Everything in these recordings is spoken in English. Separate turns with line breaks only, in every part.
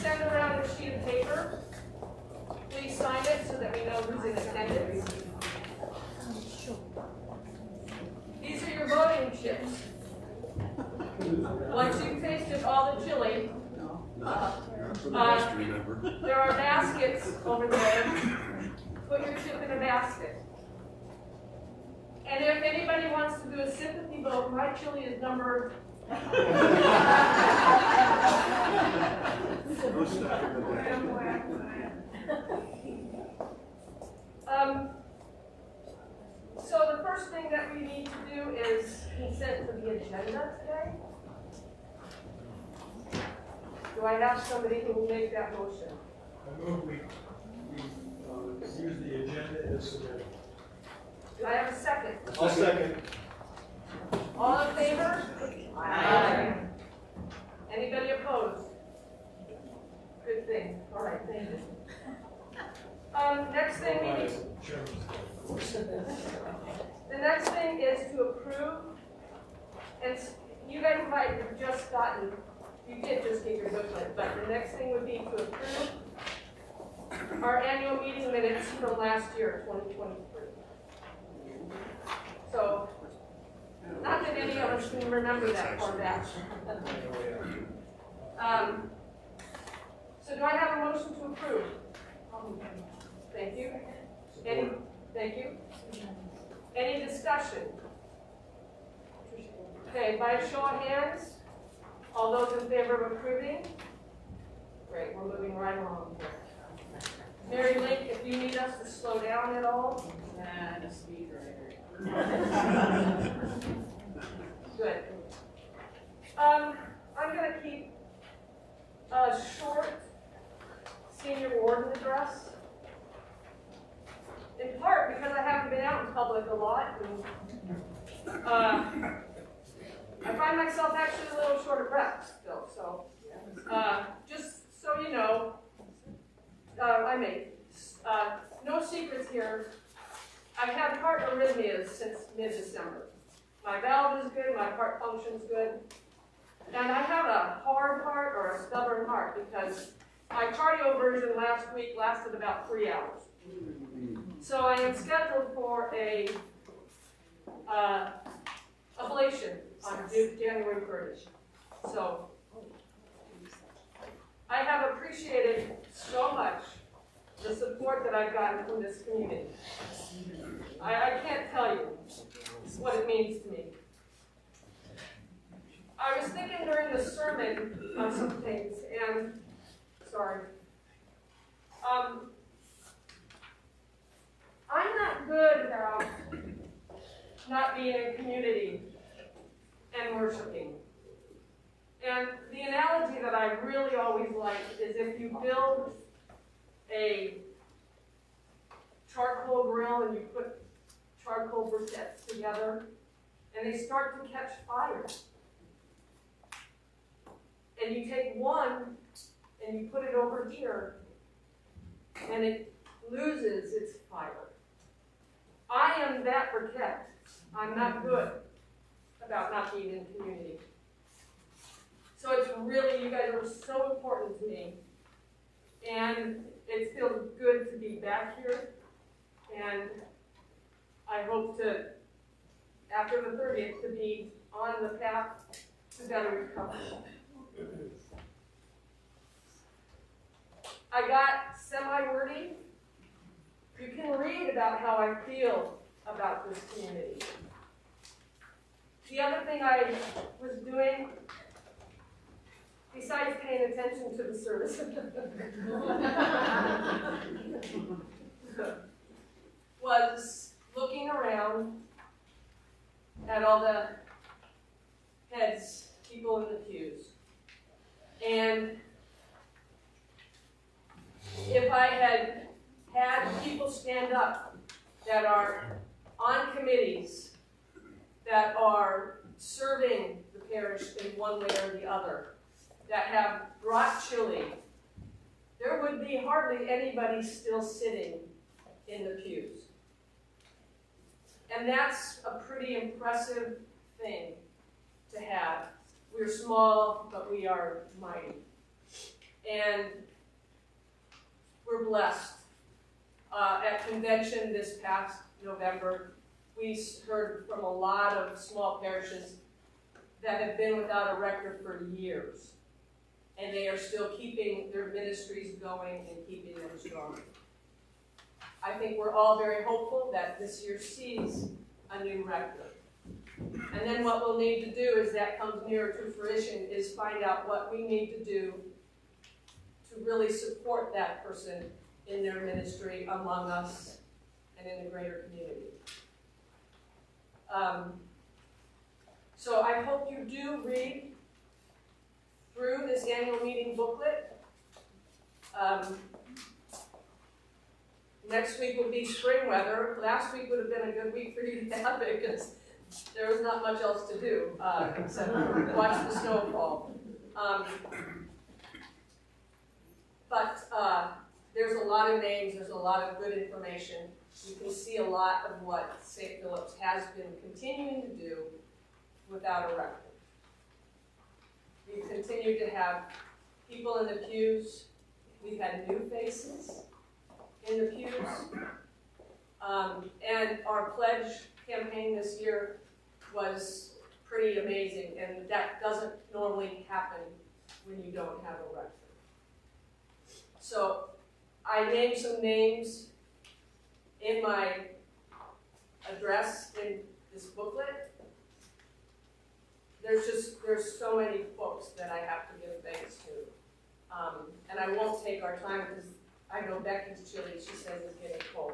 send around a sheet of paper. Please sign it so that we know who's in attendance. These are your voting chips. Once you've tasted all the chili, there are baskets over there. Put your chip in a basket. And if anybody wants to do a sympathy vote, my chili is number. So the first thing that we need to do is consent to the agenda today. Do I have somebody who will make that motion?
I move we use the agenda as submitted.
Do I have a second?
I'll second.
All in favor? Aye. Anybody opposed? Good thing. All right, thank you. Next thing we need. The next thing is to approve, and you guys might have just gotten, you did just get your booklet, but the next thing would be to approve our annual meeting minutes from last year, 2023. So, not that any of us can remember that far back. So do I have a motion to approve? Thank you. Thank you. Any discussion? Okay, by a show of hands, all those in favor of approving? Great, we're moving right along here. Mary Link, if you need us to slow down at all?
Nah, just speed right.
Good. I'm going to keep a short senior warden address. In part because I haven't been out in public a lot. And, I find myself actually a little short of breath still. So just so you know, no secrets here. I've had heart arrhythmias since mid-December. My valve is good, my heart function's good. And I have a hard heart or a stubborn heart because my cardioversion last week lasted about 3 hours. So I am scheduled for a ablation on January 1st. So I have appreciated so much the support that I've gotten from this community. I can't tell you what it means to me. I was thinking during the sermon on some things, and I'm not good about not being in community and worshiping. And the analogy that I really always like is if you build a charcoal grill and you put charcoal briquettes together and they start to catch fire. And you take one and you put it over here and it loses its fire. I am that briquette. I'm not good about not being in community. So it's really, you guys are so important to me. And it feels good to be back here. And I hope to, after the 30th, to be on the path to better recovery. I got semi-wordy. You can read about how I feel about this community. The other thing I was doing, besides paying attention to the service, was looking around at all the heads, people in the pews. And if I had people stand up that are on committees, that are serving the parish in one way or the other, that have brought chili, there would be hardly anybody still sitting in the pews. And that's a pretty impressive thing to have. We're small, but we are mighty. And we're blessed. At convention this past November, we heard from a lot of small parishes that have been without a rector for years. And they are still keeping their ministries going and keeping them strong. I think we're all very hopeful that this year sees a new rector. And then what we'll need to do as that comes nearer to fruition is find out what we need to do to really support that person in their ministry among us and in the greater community. So I hope you do read through this annual meeting booklet. Next week will be spring weather. Last week would have been a good week for you to have it because there was not much else to do except watch the snow fall. But there's a lot of names, there's a lot of good information. You can see a lot of what St. Philip's has been continuing to do without a rector. We've continued to have people in the pews. We've had new faces in the pews. And our pledge campaign this year was pretty amazing, and that doesn't normally happen when you don't have a rector. So I named some names in my address in this booklet. There's so many folks that I have to give thanks to. And I won't take our time because I know Becky's chili, she says, is getting cold.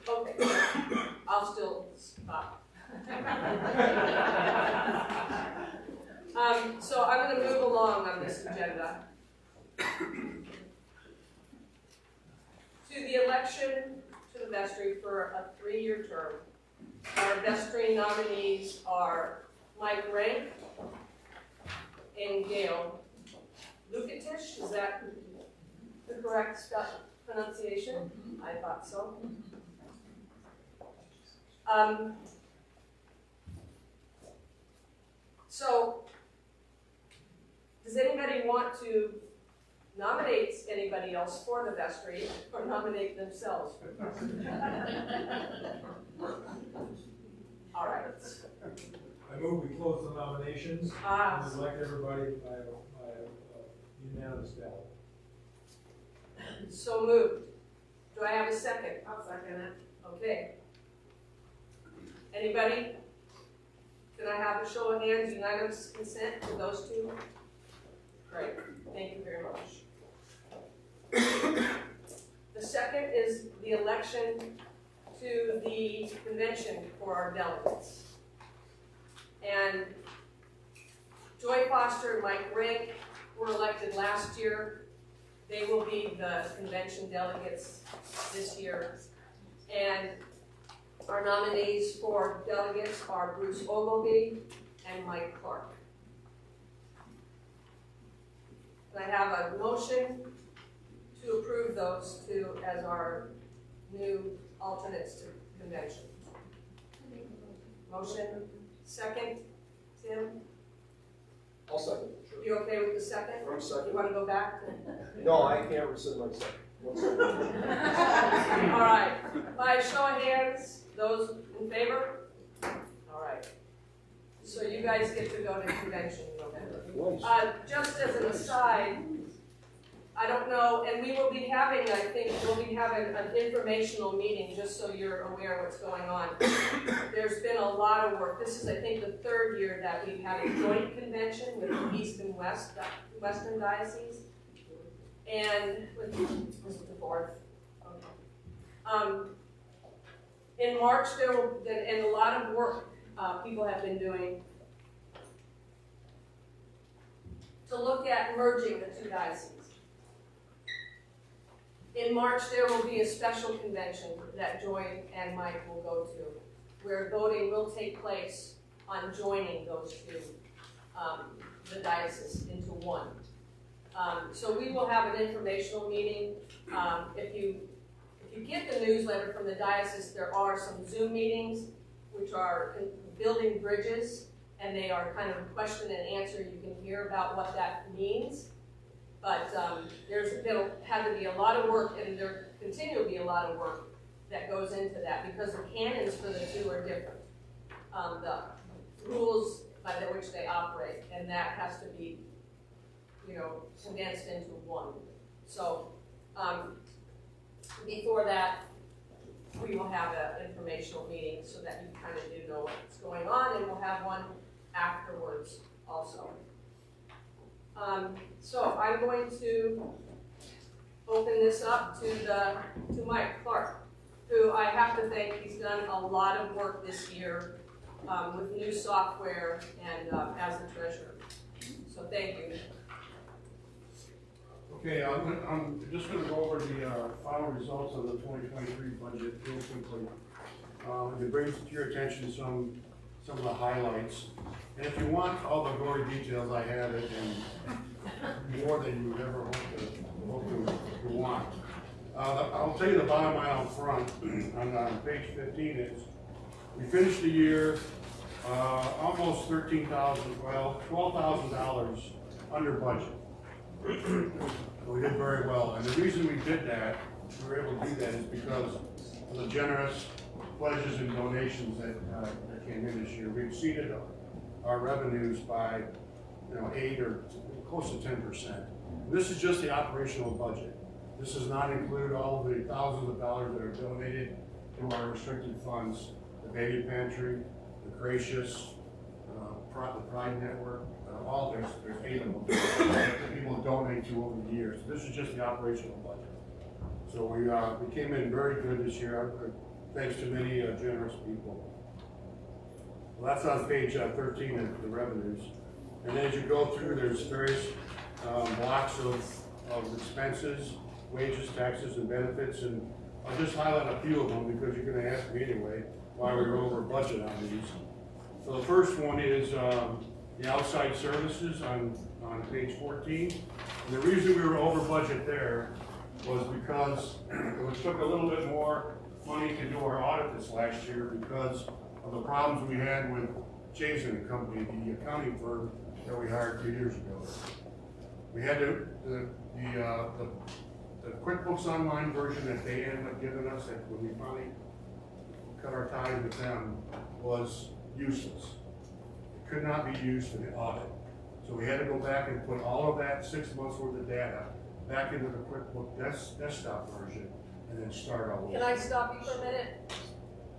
Okay, I'll still stop. So I'm going to move along on this agenda to the election to the vestry for a 3-year term. Our vestry nominees are Mike Rank and Gail Lukatish. Is that the correct pronunciation? I thought so. So, does anybody want to nominate anybody else for the vestry or nominate themselves? All right.
I move we close the nominations and elect everybody by unanimous ballot.
So moved. Do I have a second?
I'll second it.
Okay. Anybody? Can I have a show of hands, unanimous consent to those two? Great. Thank you very much. The second is the election to the convention for our delegates. And Joy Foster and Mike Rank were elected last year. They will be the convention delegates this year. And our nominees for delegates are Bruce Ogilvie and Mike Clark. And I have a motion to approve those two as our new alternates to convention. Motion, second, Tim?
I'll second it, sure.
You okay with the second?
I'm second.
You want to go back?
No, I can't rescind my second. One second.
All right, by show of hands, those in favor? All right. So you guys get to go to convention in November. Just as an aside, I don't know, and we will be having, I think, we'll be having an informational meeting just so you're aware of what's going on. There's been a lot of work. This is, I think, the 3rd year that we've had a joint convention with the East and West, Western Diocese. And was it the 4th? Okay. In March, there will, and a lot of work people have been doing to look at merging the 2 dioceses. In March, there will be a special convention that Joy and Mike will go to, where voting will take place on joining those 2, the diocese, into one. So we will have an informational meeting. If you get the newsletter from the diocese, there are some Zoom meetings, which are building bridges, and they are kind of question and answer. You can hear about what that means. But there'll have to be a lot of work, and there continue to be a lot of work that goes into that, because the canons for the two are different. The rules by which they operate, and that has to be, condensed into one. So before that, we will have an informational meeting so that you kind of do know what's going on, and we'll have one afterwards also. So I'm going to open this up to Mike Clark, who I have to thank. He's done a lot of work this year with new software and as the treasurer. So thank you.
Okay, I'm just going to go over the final results of the 2023 budget real quickly. It brings to your attention some of the highlights. And if you want all the gory details, I have it, and more than you ever hope to want. I'll tell you the bottom line out front on page 15 is we finished the year almost $12,000 under budget. We did very well, and the reason we did that, we were able to do that, is because of the generous pledges and donations that came in this year. We exceeded our revenues by 8 or close to 10%. This is just the operational budget. This does not include all of the thousands of dollars that are donated to our restricted funds, the baby pantry, the Gracious, the Pride Network, there's 8 of them that people donate to over the years. This is just the operational budget. So we came in very good this year, thanks to many generous people. Well, that's on page 13 of the revenues. And as you go through, there's various blocks of expenses, wages, taxes, and benefits, and I'll just highlight a few of them because you're going to ask me anyway why we were over budget on these. So the first one is the outside services on page 14. And the reason we were over budget there was because it took a little bit more money to do our audit this last year because of the problems we had with Jason & Company, the accounting firm that we hired 2 years ago. We had the QuickBooks Online version that they ended up giving us, that when we finally cut our ties with them, was useless. It could not be used for the audit. So we had to go back and put all of that 6 months worth of data back into the QuickBooks desktop version and then start all over.
Can I stop you for a minute?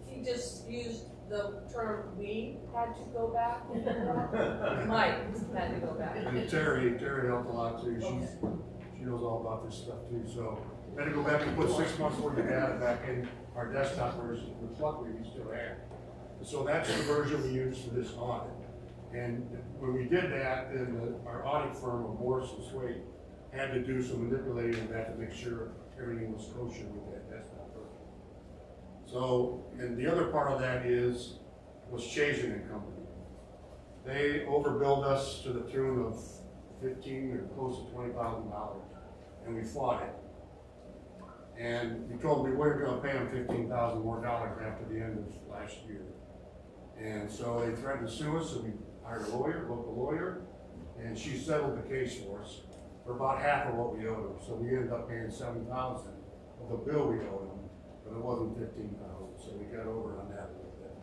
He just used the term "we had to go back." Mike had to go back.
And Terry helped a lot too. She knows all about this stuff too. So we had to go back and put 6 months worth of data back in our desktop version, which luckily we still have. So that's the version we use for this audit. And when we did that, then our audit firm of Morris & Swait had to do some manipulating of that to make sure everything was kosher with that desktop version. So, and the other part of that was Chazen & Company. They overbilled us to the tune of $15,000 or close to $20,000, and we fought it. And we told them we weren't going to pay them $15,000 more after the end of last year. And so they threatened to sue us, so we hired a local lawyer, and she settled the case for us for about half of what we owed them. So we ended up paying $7,000 of the bill we owed them, but it wasn't $15,000, so we got over on that a little bit.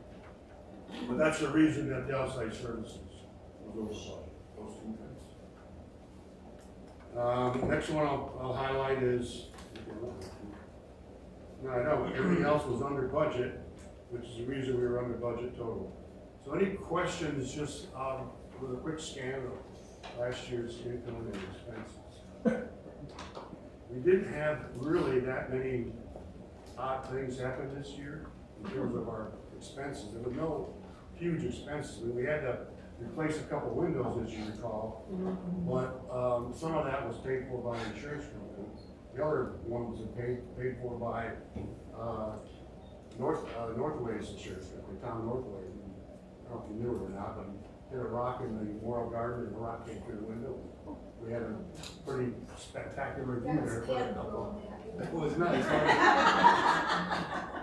But that's the reason that the outside services was over budget, those 2 things. Next one I'll highlight is, everything else was under budget, which is the reason we were under budget total. So any questions, just with a quick scan of last year's income and expenses? We didn't have really that many odd things happen this year in terms of our expenses. There were no huge expenses. I mean, we had to replace a couple windows, as you recall, but some of that was paid for by an insurance company. The other one was paid for by Northway's insurance company, Tom Northway. I don't know if you knew it or not, but hit a rock in the Memorial Garden and the rock came through the window. We had a pretty spectacular view there. It was nice.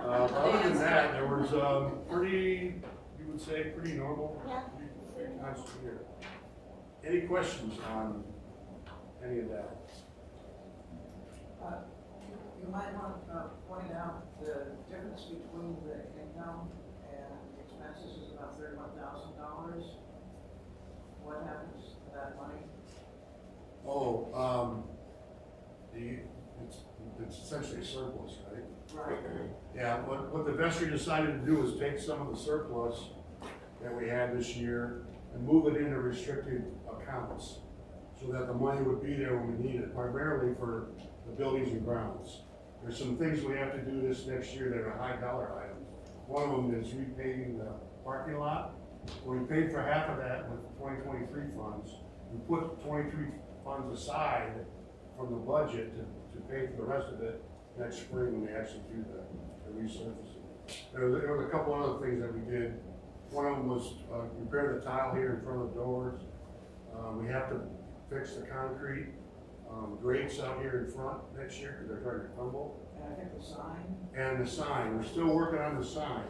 Other than that, there was pretty, you would say, pretty normal. constant year. Any questions on any of that?
You might want to point out the difference between the income and the expenses is about $31,000. What happens to that money?
Oh, it's essentially a surplus, right?
Right.
Yeah, what the vestry decided to do was take some of the surplus that we had this year and move it into restricted accounts so that the money would be there when we need it, primarily for the buildings and grounds. There's some things we have to do this next year that are high dollar items. One of them is repaving the parking lot. Well, we paid for half of that with 2023 funds. We put 23 funds aside from the budget to pay for the rest of it next spring when we actually do the resurfacing. There was a couple other things that we did. One of them was repair the tile here in front of the doors. We have to fix the concrete grates out here in front next year because they're trying to crumble.
And I think the sign.
And the sign, we're still working on the sign.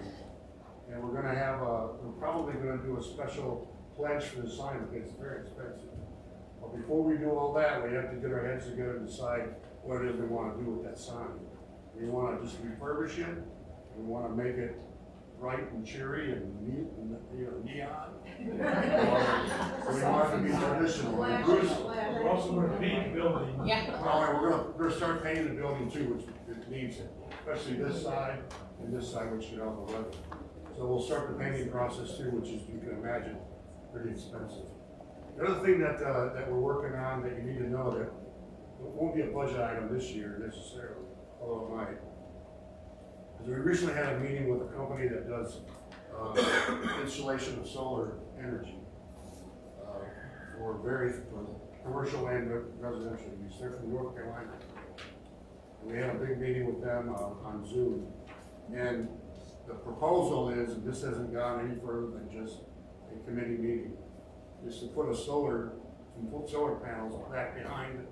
And we're gonna have we're probably gonna do a special pledge for the sign because it's very expensive. But before we do all that, we have to get our heads together and decide what it is we wanna do with that sign. We wanna just refurbish it, we wanna make it bright and cheery and neat and, neon. Or we want it to be traditional. And Bruce,
We're also gonna paint the building.
well, we're gonna start painting the building too, which it needs it, especially this side and this side, which get out the weather. So we'll start the painting process too, which is, you can imagine, pretty expensive. The other thing that we're working on that you need to know that it won't be a budget item this year necessarily, although it might. Is we recently had a meeting with a company that does installation of solar energy for commercial and residential use. They're from North Carolina. And we had a big meeting with them on Zoom. And the proposal is, and this hasn't gone any further than just a committee meeting, is to put some solar panels back behind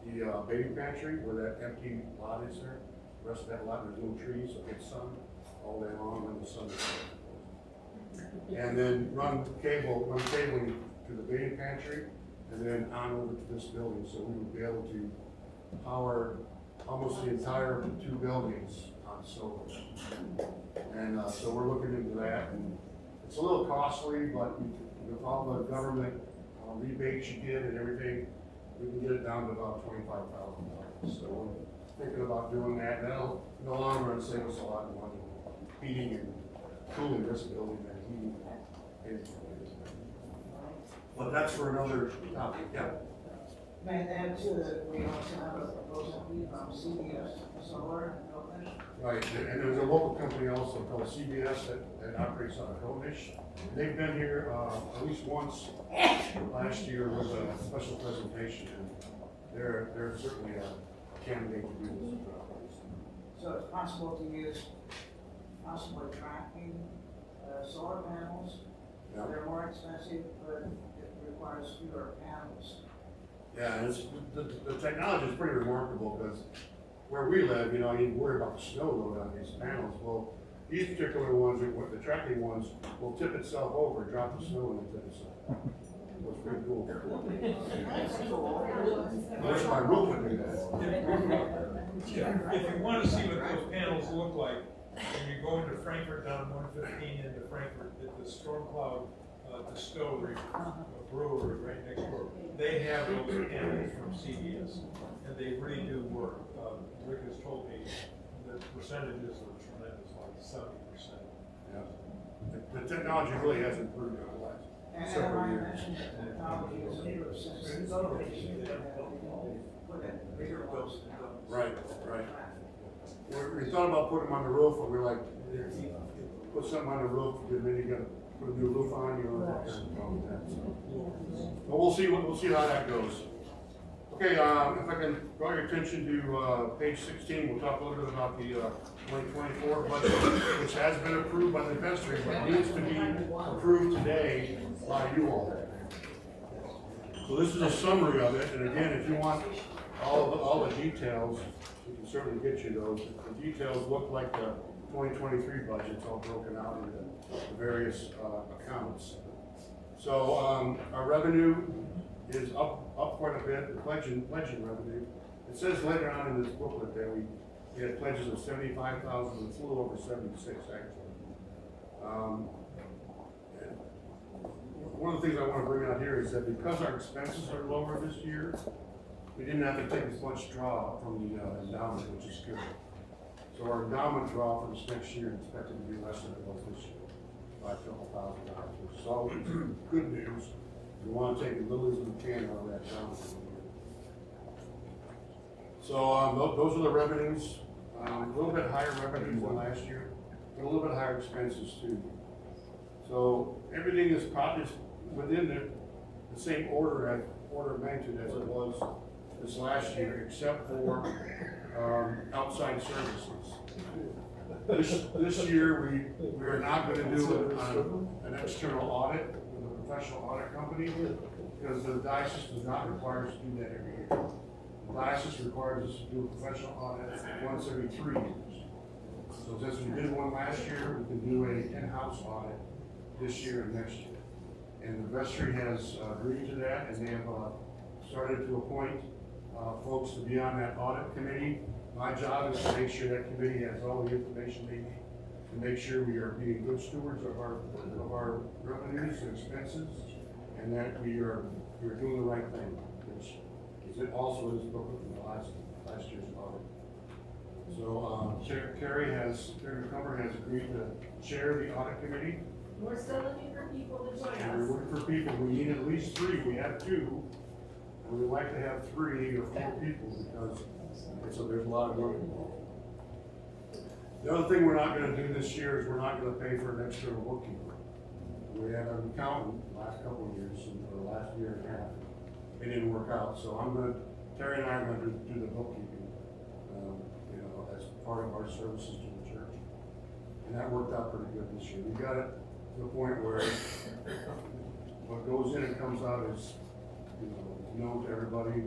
the baby pantry where that empty lot is there. The rest of that lot, there's no trees, so it's sun all day long when the sun is out. And then run cabling to the baby pantry and then on over to this building, so we would be able to power almost the entire 2 buildings on solar. And so we're looking into that, and it's a little costly, but with all the government rebates you get and everything, we can get it down to about $25,000. So we're thinking about doing that. That'll, in the long run, save us a lot of money heating and cooling this building than heating it. But that's for another topic. Yeah.
May I add to that, we also have a proposal from CBS Solar in Oakland.
Right, and there's a local company also called CBS that operates out of Homish. They've been here at least once last year with a special presentation, and they're certainly a candidate to do this.
So it's possible to use possibly tracking solar panels.
Yeah.
They're more expensive, but it requires fewer panels.
Yeah, and the technology is pretty remarkable because where we live, you worry about the snow load on these panels. Well, these particular ones, the tracking ones, will tip itself over, drop the snow, and then tip itself. It's pretty cool. I wish my roof would do that.
If you want to see what those panels look like, when you go into Frankfurt down 115 into Frankfurt, at the Storm Cloud distillery, brewery right next door, they have those panels from CBS, and they really do work. Rick has told me the percentages are tremendous, like 70%.
Yeah. The technology really has improved over the last
And
several
I
years.
mentioned that technology has improved since the solar put in bigger ones.
Right. We thought about putting them on the roof, but we were like, put something on the roof, and then you gotta put a new roof on, But we'll see how that goes. Okay, if I can draw your attention to page 16, we'll talk a little bit about the 2024 budget, which has been approved by the vestry, but needs to be approved today by you all. So this is a summary of it, and again, if you want all the details, we can certainly get you those. The details look like the 2023 budget. It's all broken out into the various accounts. So, our revenue is up quite a bit, the pledging revenue. It says later on in this booklet that we had pledges of 75,000, it's a little over 76 actually. And one of the things I want to bring out here is that because our expenses are lower this year, we didn't have to take as much draw from the endowment, which is good. So our endowment draw for this next year is expected to be less than it was this year, by a couple $1,000, which is always good news. We want to take as little as we can out of that endowment. So those are the revenues. A little bit higher revenues than last year, but a little bit higher expenses too. So everything is probably within the same order of magnitude as it was this last year, except for outside services. This year, we are not going to do an external audit with a professional audit company because the diocese does not require us to do that every year. The diocese requires us to do a professional audit once every 3 years. So since we did one last year, we can do an in-house audit this year and next year. And the vestry has agreed to that, and they have started to appoint folks to be on that audit committee. My job is to make sure that committee has all the information they need to make sure we are being good stewards of our revenues and expenses, and that we are doing the right thing, which is it also is broken from the last year's audit. So Terry McCumber has agreed to chair the audit committee.
We're still looking for people to join
And we're looking for people. We need at least 3. We have 2. And we'd like to have 3 or 4 people because there's a lot of work involved. The other thing we're not going to do this year is we're not going to pay for an external bookkeeper. We had an accountant last couple of years, or last year and a half. It didn't work out. So Terry and I are going to do the bookkeeping, as part of our services to the church. And that worked out pretty good this year. We got it to the point where what goes in and comes out is, known to everybody.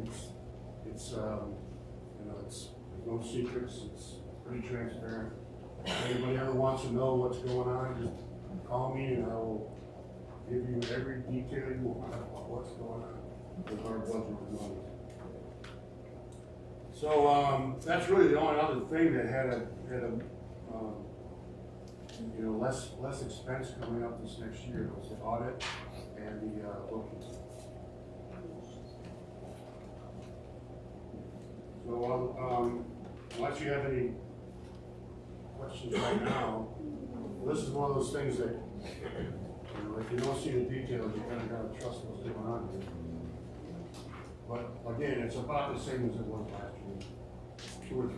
It's there's no secrets. It's pretty transparent. If anybody ever wants to know what's going on, just call me and I will give you every detail you want about what's going on with our budget and money. So that's really the only other thing that had a less expense coming up this next year was the audit and the booking. So unless you have any questions right now, this is one of those things that, if you don't see the details, you kind of got to trust what's going on here. But again, it's about the same as it was last year, 2 or 3%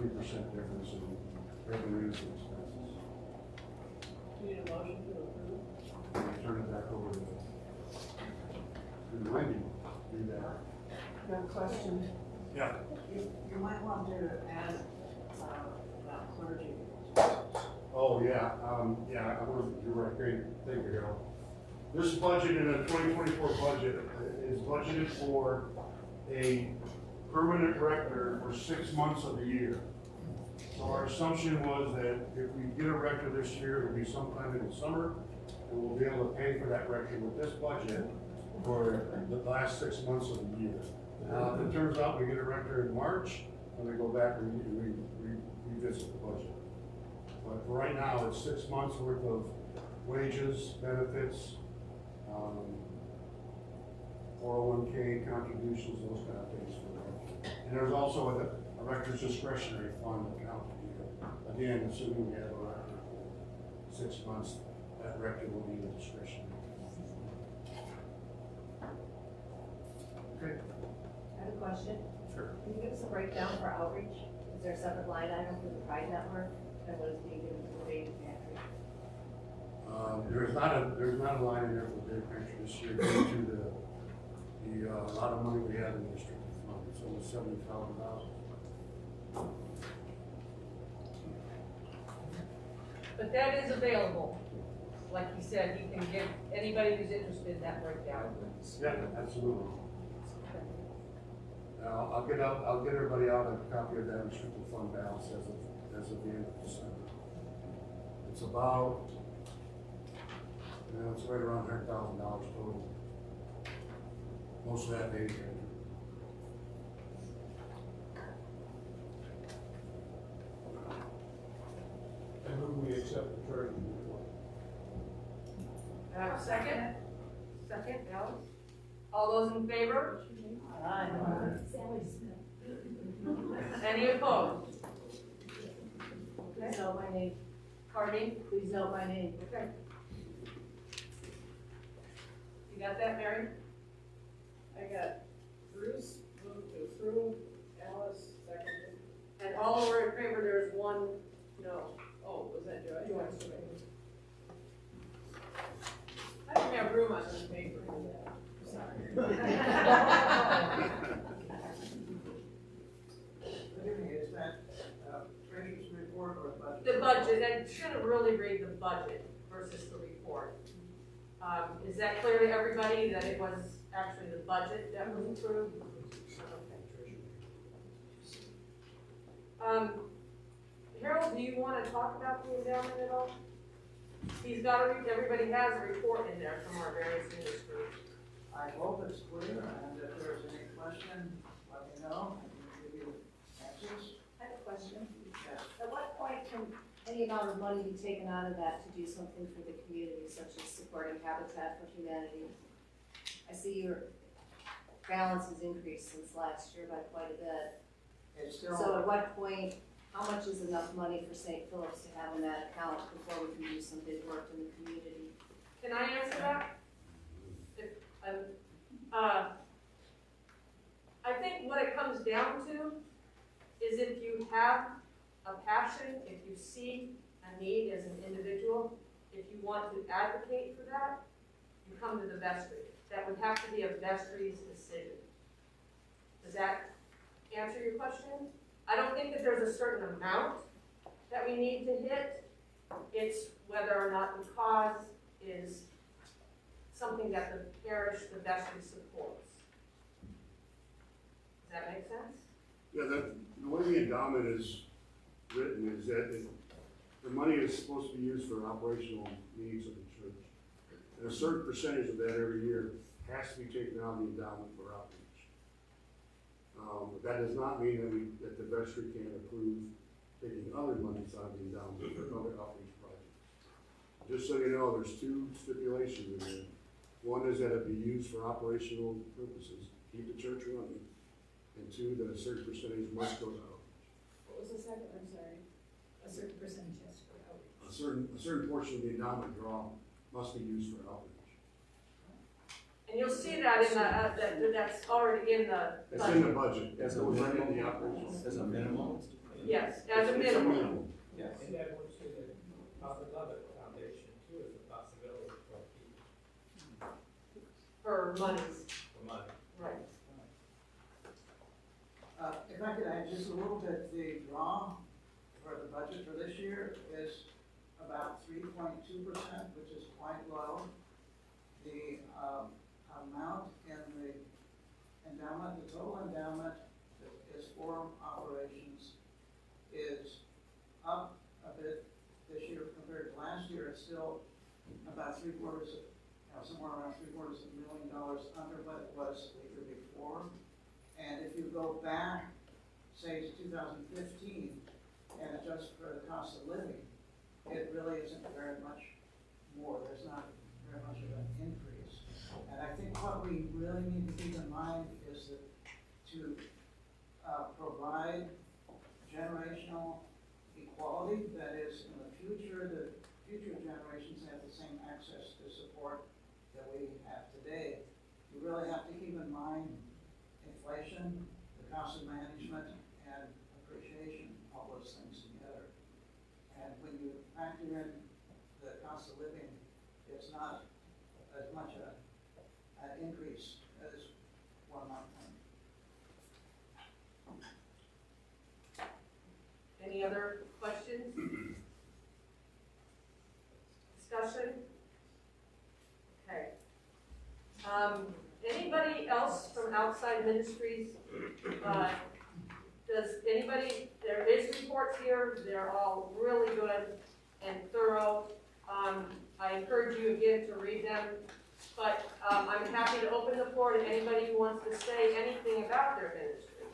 difference in revenues and expenses.
Do you need a motion to approve?
And I turn it back over to Wendy to do that.
Good question.
Yeah.
You might want to add about clergy.
Oh, yeah, you're right, great, thank you, Harold. This budget in a 2024 budget is budgeted for a permanent rector for 6 months of the year. So our assumption was that if we get a rector this year, it'll be sometime in the summer, and we'll be able to pay for that rector with this budget for the last 6 months of the year. Now, if it turns out we get a rector in March, and we go back and revisit the budget. But for right now, it's 6 months worth of wages, benefits, 401k contributions, those kind of things. And there's also a rector's discretionary fund account. Again, assuming we have a rector for 6 months, that rector will need a discretionary. Okay.
I have a question.
Sure.
Can you give us a breakdown for outreach? Is there a separate line item for the Pride Network and what is being given to the baby pantry?
There's not a line in there for the baby pantry this year due to the lot of money we have in the restricted fund. It's only $70,000.
But that is available. Like you said, you can give anybody who's interested in that breakdown.
Yeah, absolutely. I'll get everybody out a copy of that restricted fund balance as of the end of December. It's about, it's right around $100,000 total most of that they.
And who we accept the treasurer's report.
Second? Second, Alice? All those in favor? Any opposed?
Please note my name.
Pardon?
Please note my name.
Okay. You got that, Mary?
I got Bruce moved to approve, Alice seconded.
And all were in favor, there's one no.
Oh, was that Joy?
Joyce.
I don't have room on this paper for that. Sorry. Is that, treasurer's report or budget?
The budget, and shouldn't really read the budget versus the report. Is that clear to everybody that it was actually the budget that was approved? Harold, do you want to talk about the endowment at all? He's got everybody has a report in there from our various industries.
I hope it's clear, and if there's any question, let me know, and give you answers.
I have a question.
Yes.
At what point can any amount of money be taken out of that to do something for the community, such as supporting Habitat for Humanity? I see your balance has increased since last year by quite a bit.
It's still.
So at what point, how much is enough money for St. Philip's to have in that account before we can do some big work in the community?
Can I answer that? I think what it comes down to is if you have a passion, if you see a need as an individual, if you want to advocate for that, you come to the vestry. That would have to be a vestry's decision. Does that answer your question? I don't think that there's a certain amount that we need to hit. It's whether or not the cause is something that the parish, the vestry supports. Does that make sense?
Yeah, the way the endowment is written is that the money is supposed to be used for operational needs of the church. And a certain percentage of that every year has to be taken out of the endowment for outreach. But that does not mean that the vestry can't approve taking other monies out of the endowment for other outreach projects. Just so you know, there's two stipulations in there. One is that it be used for operational purposes, keep the church running. And two, that a certain percentage must go to outreach.
What was the second, I'm sorry? A certain percentage has to go outreach.
A certain portion of the endowment draw must be used for outreach.
And you'll see that in the, that's already in the
It's in the
budget.
budget, it goes right in the operational.
As a minimum?
Yes, as a
It's
minimum.
Yes.
And that would say that Father Lovett Foundation too is a possibility for people,
For monies,
for money.
right.
If I could add just a little bit, the draw for the budget for this year is about 3.2%, which is quite low. The amount in the endowment, the total endowment that is for operations is up a bit this year compared to last year. It's still about somewhere around $750,000 under what it was the year before. And if you go back, say to 2015, and adjust for the cost of living, it really isn't very much more. There's not very much of an increase. And I think what we really need to keep in mind is that to provide generational equality, that is, in the future generations have the same access to support that we have today. You really have to keep in mind inflation, the cost of management, and appreciation, all those things together. And when you factor in the cost of living, it's not as much an increase as one might think.
Any other questions? Discussion? Okay. Anybody else from outside ministries? Does anybody, there is reports here, they're all really good and thorough. I encourage you again to read them But I'm happy to open the floor to anybody who wants to say anything about their ministry.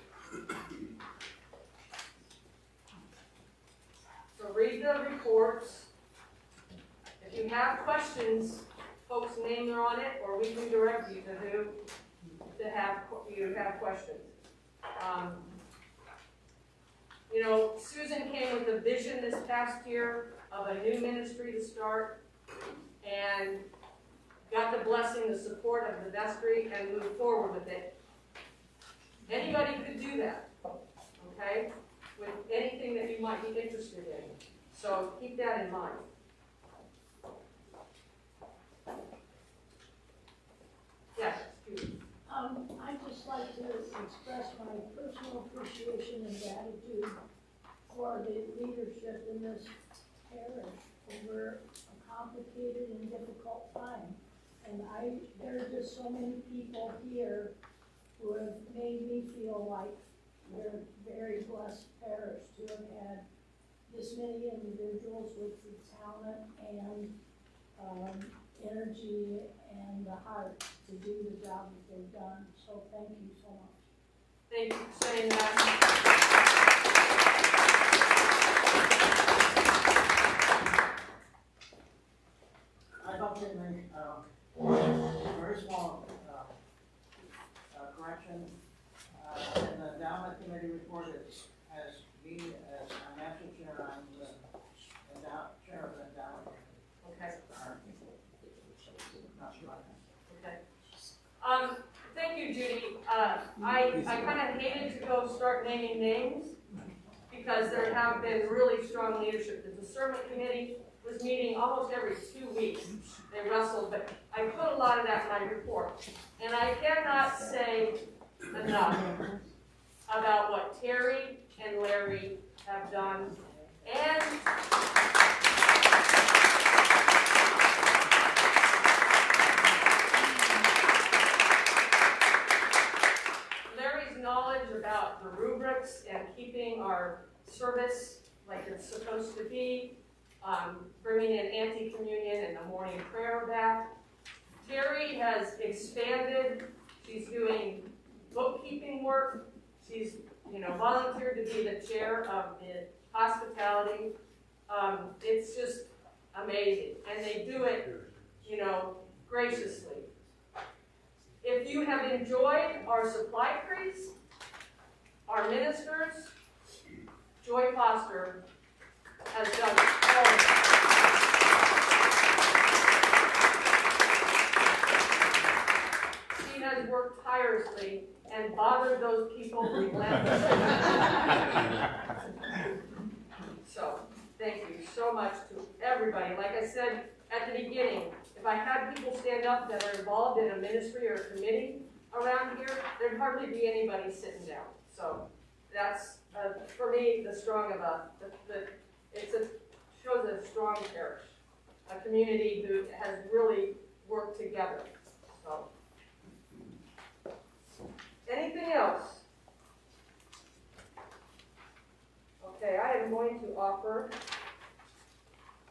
So read the reports. If you have questions, folks' names are on it, or we can direct you to who to have questions. You know, Susan came with a vision this past year of a new ministry to start, and got the blessing, the support of the vestry, and moved forward with it. Anybody could do that, okay? With anything that you might be interested in. So keep that in mind. Yes, Judy.
I'd just like to express my personal appreciation and gratitude for the leadership in this parish over a complicated and difficult time. And there are just so many people here who have made me feel like we're a very blessed parish to have had this many individuals with the talent and energy and the heart to do the job that they've done. So thank you so much.
Thank you for saying that.
I'd like to make a very small correction. In the endowment committee report, it has me as financial chair. I'm the chair of the endowment committee.
Okay.
Not sure.
Okay. Thank you, Judy. I kind of hated to go start naming names because there have been really strong leadership. The discernment committee was meeting almost every 2 weeks. They wrestled, but I put a lot of that in my report. And I cannot say enough about what Terry and Larry have done. And Larry's knowledge about the rubrics and keeping our service like it's supposed to be, bringing in anti-communion and the morning prayer back. Terry has expanded. She's doing bookkeeping work. She's, volunteered to be the chair of the hospitality. It's just amazing, and they do it, graciously. If you have enjoyed our supply crease, our ministers, Joy Foster has done all of it. She has worked tirelessly and bothered those people relentlessly. So, thank you so much to everybody. Like I said at the beginning, if I had people stand up that are involved in a ministry or a committee around here, there'd hardly be anybody sitting down. So, that's, for me, the strong of shows a strong parish, a community who has really worked together. So, anything else? Okay, I am going to offer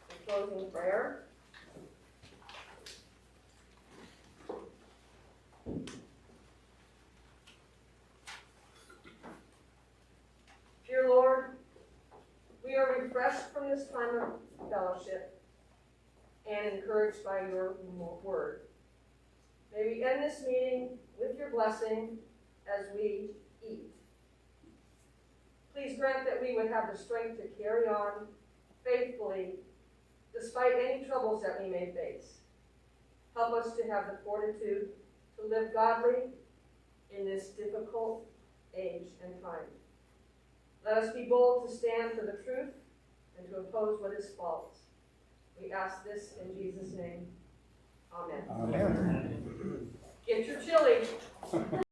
a closing prayer. Dear Lord, we are refreshed from this time of fellowship and encouraged by your word. May we end this meeting with your blessing as we eat. Please grant that we would have the strength to carry on faithfully despite any troubles that we may face. Help us to have the fortitude to live godly in this difficult age and time. Let us be bold to stand for the truth and to oppose what is false. We ask this in Jesus' name. Amen.
Amen.
Get your chili.